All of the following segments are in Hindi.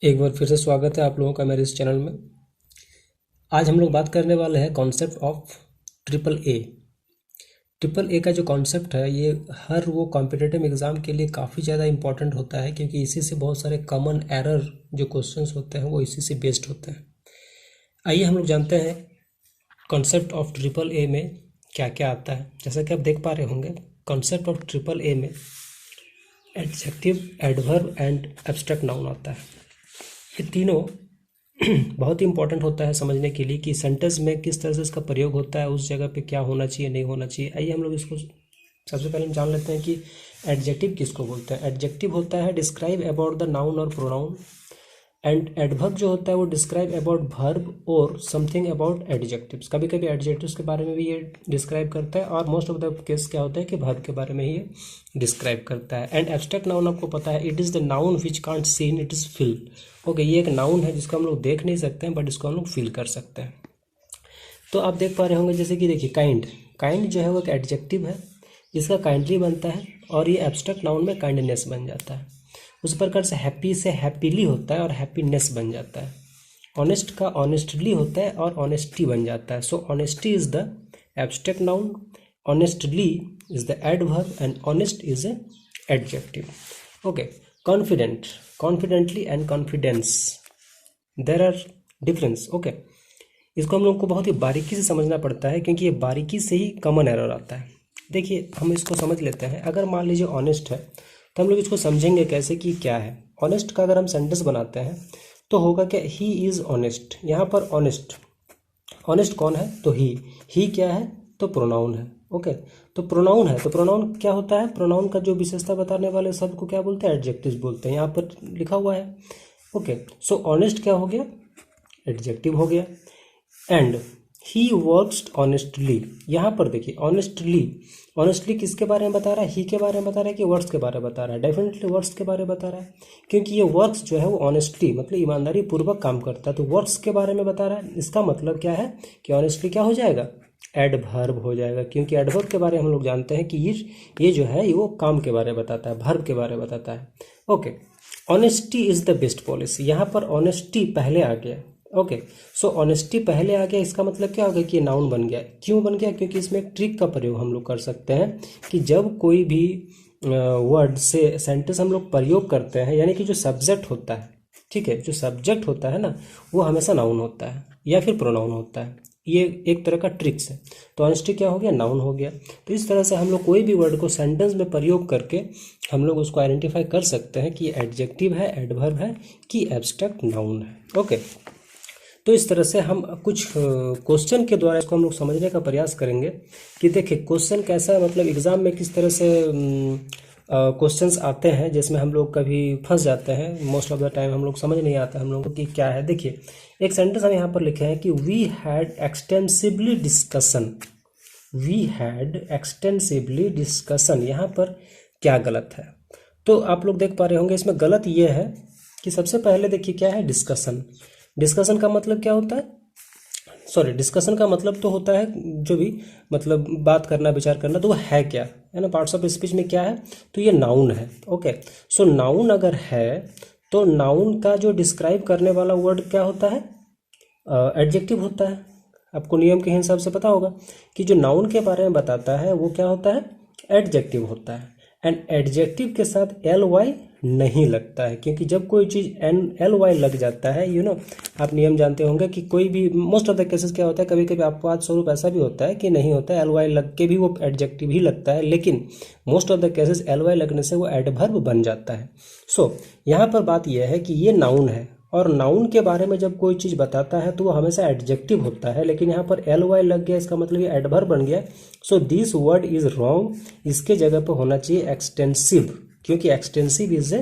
एक बार फिर से स्वागत है आप लोगों का मेरे इस चैनल में। आज हम लोग बात करने वाले हैं concept of triple A. Triple A का जो कॉन्सेप्ट है ये हर वो कॉम्पिटिटिव एग्ज़ाम के लिए काफ़ी ज़्यादा इंपॉर्टेंट होता है, क्योंकि इसी से बहुत सारे कॉमन एरर जो क्वेश्चंस होते हैं वो इसी से बेस्ड होते हैं। आइए हम लोग जानते हैं कॉन्सेप्ट ऑफ ट्रिपल ए में क्या क्या आता है। जैसा कि आप देख पा रहे होंगे, कॉन्सेप्ट ऑफ ट्रिपल ए में adjective, adverb and abstract noun आता है। ये तीनों बहुत ही इंपॉर्टेंट होता है समझने के लिए कि सेंटेंस में किस तरह से इसका प्रयोग होता है, उस जगह पे क्या होना चाहिए, नहीं होना चाहिए। आइए हम लोग इसको सबसे पहले हम जान लेते हैं कि एडजेक्टिव किसको बोलते हैं। एडजेक्टिव होता है डिस्क्राइब अबाउट द नाउन और प्रोनाउन, एंड एडवर्ब जो होता है वो डिस्क्राइब अबाउट वर्ब और समथिंग अबाउट एडजेक्टिव्स। कभी कभी एडजेक्टिव्स के बारे में भी ये डिस्क्राइब करता है, और मोस्ट ऑफ द केस क्या होता है कि वर्ब के बारे में ही ये डिस्क्राइब करता है। एंड एब्स्ट्रैक्ट नाउन आपको पता है, it is the noun which can't seen, it is feel. Okay, ये एक नाउन है जिसको हम लोग देख नहीं सकते हैं, बट इसको हम लोग फील कर सकते हैं। तो आप देख पा रहे होंगे जैसे कि देखिए काइंड, काइंड जो है वो एक एडजेक्टिव है, इसका काइंडली बनता है और ये एब्स्ट्रैक्ट नाउन में काइंडनेस बन जाता है। उस प्रकार से हैप्पी से हैप्पीली होता है और हैप्पीनेस बन जाता है। ऑनेस्ट का ऑनेस्टली होता है और ऑनेस्टी बन जाता है। So honesty is the abstract noun, honestly is the adverb and honest is a adjective. Okay, confident, confidently and confidence, there are difference. Okay, इसको हम लोग को बहुत ही बारीकी से समझना पड़ता है, क्योंकि ये बारीकी से ही कॉमन एरर आता है। देखिए हम इसको समझ लेते हैं। अगर मान लीजिए ऑनेस्ट है तो हम लोग इसको समझेंगे कैसे कि क्या है ऑनेस्ट का। अगर हम सेंटेंस बनाते हैं तो होगा क्या, ही इज़ ऑनेस्ट। यहाँ पर ऑनेस्ट, ऑनेस्ट कौन है तो ही क्या है तो प्रोनाउन है। ओके, तो प्रोनाउन है तो प्रोनाउन क्या होता है, प्रोनाउन का जो विशेषता बताने वाले शब्द को क्या बोलते हैं, एडजेक्टिव्स बोलते हैं। यहाँ पर लिखा हुआ है। ओके, सो ऑनेस्ट क्या हो गया, एडजेक्टिव हो गया। एंड ही वर्क्स ऑनेस्टली, यहाँ पर देखिए ऑनेस्टली, ऑनेस्टली किसके बारे में बता रहा है, ही के बारे में बता रहा है कि वर्क्स के बारे में बता रहा है, डेफिनेटली वर्क्स के बारे में बता रहा है, क्योंकि ये वर्क्स जो है वो ऑनेस्टली मतलब ईमानदारी पूर्वक काम करता है, तो वर्क्स के बारे में बता रहा है। इसका मतलब क्या है कि ऑनेस्टली क्या हो जाएगा, एडवर्ब हो जाएगा, क्योंकि एडवर्ब के बारे में हम लोग जानते हैं कि ये जो है ये वो काम के बारे में बताता है, वर्ब के बारे में बताता है। Okay, honesty is the best policy, यहाँ पर ऑनेस्टी पहले आ गया। ओके, सो ऑनेस्टी पहले आ गया, इसका मतलब क्या होगा कि ये नाउन बन गया। क्यों बन गया, क्योंकि इसमें एक ट्रिक का प्रयोग हम लोग कर सकते हैं कि जब कोई भी वर्ड से सेंटेंस हम लोग प्रयोग करते हैं, यानी कि जो सब्जेक्ट होता है, ठीक है, जो सब्जेक्ट होता है ना वो हमेशा नाउन होता है या फिर प्रोनाउन होता है। ये एक तरह का ट्रिक्स है। तो ऑनेस्टी क्या हो गया, नाउन हो गया। तो इस तरह से हम लोग कोई भी वर्ड को सेंटेंस में प्रयोग करके हम लोग उसको आइडेंटिफाई कर सकते हैं कि ये एडजेक्टिव है, एडवर्ब है कि एब्स्ट्रैक्ट नाउन है। ओके, तो इस तरह से हम कुछ क्वेश्चन के द्वारा इसको हम लोग समझने का प्रयास करेंगे कि देखिए क्वेश्चन कैसा है, मतलब एग्ज़ाम में किस तरह से क्वेश्चंस आते हैं जिसमें हम लोग कभी फंस जाते हैं। मोस्ट ऑफ द टाइम हम लोग समझ नहीं आता हम लोग को कि क्या है। देखिए एक सेंटेंस हम यहाँ पर लिखे हैं कि we had extensively discussion, we had extensively discussion. यहाँ पर क्या गलत है, तो आप लोग देख पा रहे होंगे इसमें गलत ये है कि सबसे पहले देखिए क्या है डिस्कशन। डिस्कशन का मतलब क्या होता है, सॉरी, डिस्कशन का मतलब तो होता है जो भी मतलब बात करना, विचार करना, तो वो है क्या है ना, पार्ट्स ऑफ स्पीच में क्या है, तो ये नाउन है। ओके, सो नाउन अगर है तो नाउन का जो डिस्क्राइब करने वाला वर्ड क्या होता है, एडजेक्टिव होता है। आपको नियम के हिसाब से पता होगा कि जो नाउन के बारे में बताता है वो क्या होता है, एडजेक्टिव होता है। एंड एडजेक्टिव के साथ एल वाई नहीं लगता है, क्योंकि जब कोई चीज़ एन एल वाई लग जाता है, आप नियम जानते होंगे कि कोई भी मोस्ट ऑफ द केसेस क्या होता है, कभी कभी अपवाद स्वरूप ऐसा भी होता है कि नहीं होता है, एल वाई लग के भी वो एडजेक्टिव ही लगता है, लेकिन most of the cases l y लगने से वो एडवर्ब बन जाता है। सो यहाँ पर बात यह है कि ये नाउन है, और नाउन के बारे में जब कोई चीज़ बताता है तो वो हमेशा एडजेक्टिव होता है, लेकिन यहाँ पर एल वाई लग गया, इसका मतलब ये एडवर्ब बन गया। So this word is wrong, इसके जगह पर होना चाहिए एक्सटेंसिव, क्योंकि extensive is a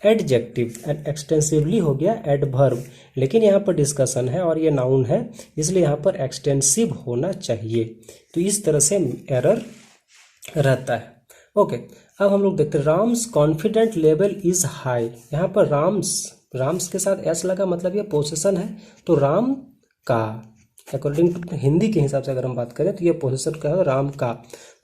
adjective and extensively हो गया एडवर्ब, लेकिन यहाँ पर डिस्कशन है और ये नाउन है, इसलिए यहाँ पर एक्सटेंसिव होना चाहिए। तो इस तरह से एरर रहता है। ओके, अब हम लोग देखते हैं Ram's confident level is high. यहाँ पर राम्स के साथ एस लगा, मतलब ये पोसेशन है, तो राम का अकॉर्डिंग टू हिंदी के हिसाब से अगर हम बात करें तो ये पोसेशन क्या है, राम का।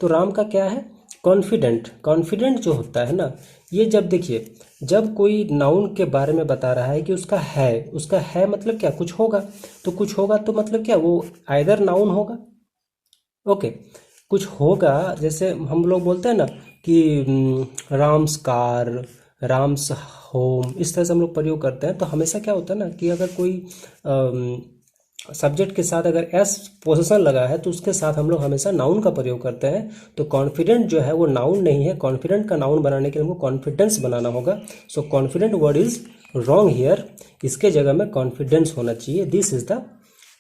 तो राम का क्या है, कॉन्फिडेंट। कॉन्फिडेंट जो होता है ना, ये जब देखिए जब कोई नाउन के बारे में बता रहा है कि उसका है मतलब क्या, कुछ होगा, तो कुछ होगा तो मतलब क्या, वो आइदर नाउन होगा। ओके, कुछ होगा, जैसे हम लोग बोलते हैं ना कि राम्स कार, राम्स होम, इस तरह से हम लोग प्रयोग करते हैं। तो हमेशा क्या होता है ना कि अगर कोई सब्जेक्ट के साथ अगर एस पोजीशन लगा है तो उसके साथ हम लोग हमेशा नाउन का प्रयोग करते हैं। तो कॉन्फिडेंट जो है वो नाउन नहीं है, कॉन्फिडेंट का नाउन बनाने के लिए हमको कॉन्फिडेंस बनाना होगा। So confident word is wrong here, इसके जगह में कॉन्फिडेंस होना चाहिए। This is the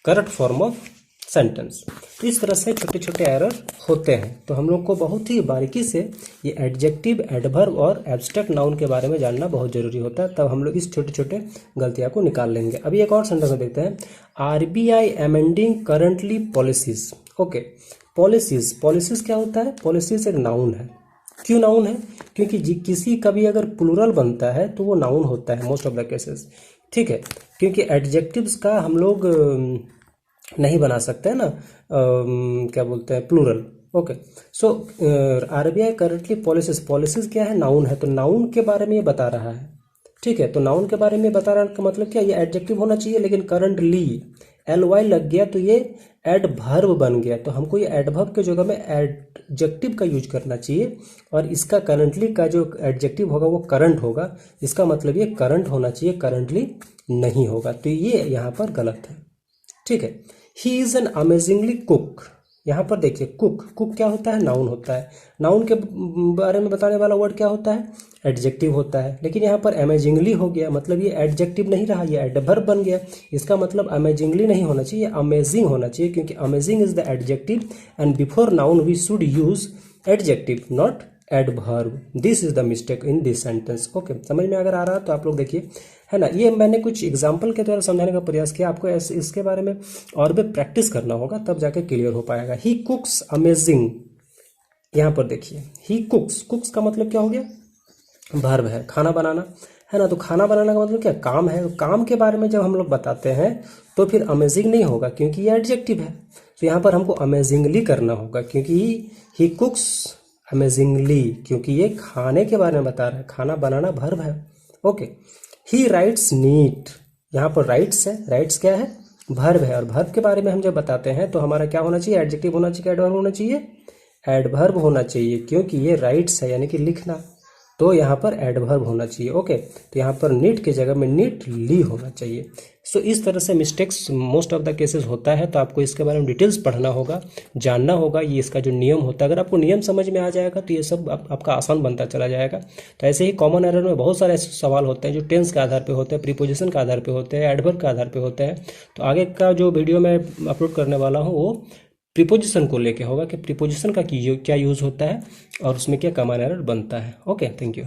correct form of sentence. तो इस तरह से छोटे छोटे एरर होते हैं। तो हम लोग को बहुत ही बारीकी से ये एडजेक्टिव, एडवर्ब और एब्स्ट्रैक्ट नाउन के बारे में जानना बहुत जरूरी होता है, तब हम लोग इस छोटे छोटे गलतियां को निकाल लेंगे। अभी एक और सेंटेंस में देखते हैं, RBI amending currently policies. Okay, policies क्या होता है, पॉलिसीज एक नाउन है। क्यों नाउन है, क्योंकि किसी का भी अगर प्लूरल बनता है तो वो नाउन होता है मोस्ट ऑफ द केसेस, ठीक है। क्योंकि एडजेक्टिव्स का हम लोग नहीं बना सकते हैं ना, क्या बोलते हैं, plural. Okay, so RBI currently policies क्या है, नाउन है। तो नाउन के बारे में ये बता रहा है, ठीक है। तो नाउन के बारे में बता रहा है का मतलब क्या, ये एडजेक्टिव होना चाहिए, लेकिन करंटली एल वाई लग गया तो ये एडवर्ब बन गया। तो हमको ये एडवर्ब के जगह में एडजेक्टिव का यूज करना चाहिए, और इसका करंटली का जो एडजेक्टिव होगा वो करंट होगा। इसका मतलब ये करंट होना चाहिए, करंटली नहीं होगा। तो ये यहाँ पर गलत है, ठीक है। He is an amazingly cook, यहाँ पर देखिए कुक क्या होता है, नाउन होता है। नाउन के बारे में बताने वाला वर्ड क्या होता है, एडजेक्टिव होता है। लेकिन यहाँ पर अमेजिंगली हो गया, मतलब ये एडजेक्टिव नहीं रहा, ये एडवर्ब बन गया। इसका मतलब अमेजिंगली नहीं होना चाहिए, अमेजिंग होना चाहिए, क्योंकि amazing is the adjective and before noun we should use adjective not adverb. This is the mistake in this sentence. Okay, समझ में अगर आ रहा है तो आप लोग देखिए, है ना। ये मैंने कुछ एग्जाम्पल के द्वारा समझाने का प्रयास किया, आपको इसके बारे में और भी प्रैक्टिस करना होगा, तब जाके क्लियर हो पाएगा। ही कुक्स अमेजिंग, यहाँ पर देखिए, ही कुक्स का मतलब क्या हो गया, वर्ब है, खाना बनाना, है ना। तो खाना बनाना का मतलब क्या, काम है। काम के बारे में जब हम लोग बताते हैं तो फिर अमेजिंग नहीं होगा, क्योंकि ये एडजेक्टिव है। तो यहाँ पर हमको अमेजिंगली करना होगा, क्योंकि ही कुक्स अमेजिंगली, क्योंकि ये खाने के बारे में बता रहा है, खाना बनाना वर्ब है। ओके, ही राइट्स नीट, यहाँ पर राइट्स है, राइट्स क्या है, वर्ब है। और वर्ब के बारे में हम जब बताते हैं तो हमारा क्या होना चाहिए, एडजेक्टिव होना चाहिए, एडवर्ब होना चाहिए, एडवर्ब होना चाहिए, क्योंकि ये राइट्स है यानी कि लिखना, तो यहाँ पर एडवर्ब होना चाहिए। ओके, तो यहाँ पर नीट की जगह में नीटली होना चाहिए। सो इस तरह से mistakes most of the cases होता है। तो आपको इसके बारे में डिटेल्स पढ़ना होगा, जानना होगा, ये इसका जो नियम होता है। अगर आपको नियम समझ में आ जाएगा तो ये सब आपका आसान बनता चला जाएगा। तो ऐसे ही कॉमन एरर में बहुत सारे ऐसे सवाल होते हैं जो टेंस के आधार पर होते हैं, प्रीपोजिशन के आधार पर होते हैं, एडवर्ब के आधार पर होते हैं। तो आगे का जो वीडियो मैं अपलोड करने वाला हूँ वो प्रीपोजिशन को लेके होगा कि प्रीपोजिशन का क्या यूज़ होता है और उसमें क्या कॉमन एरर बनता है। Okay, thank you.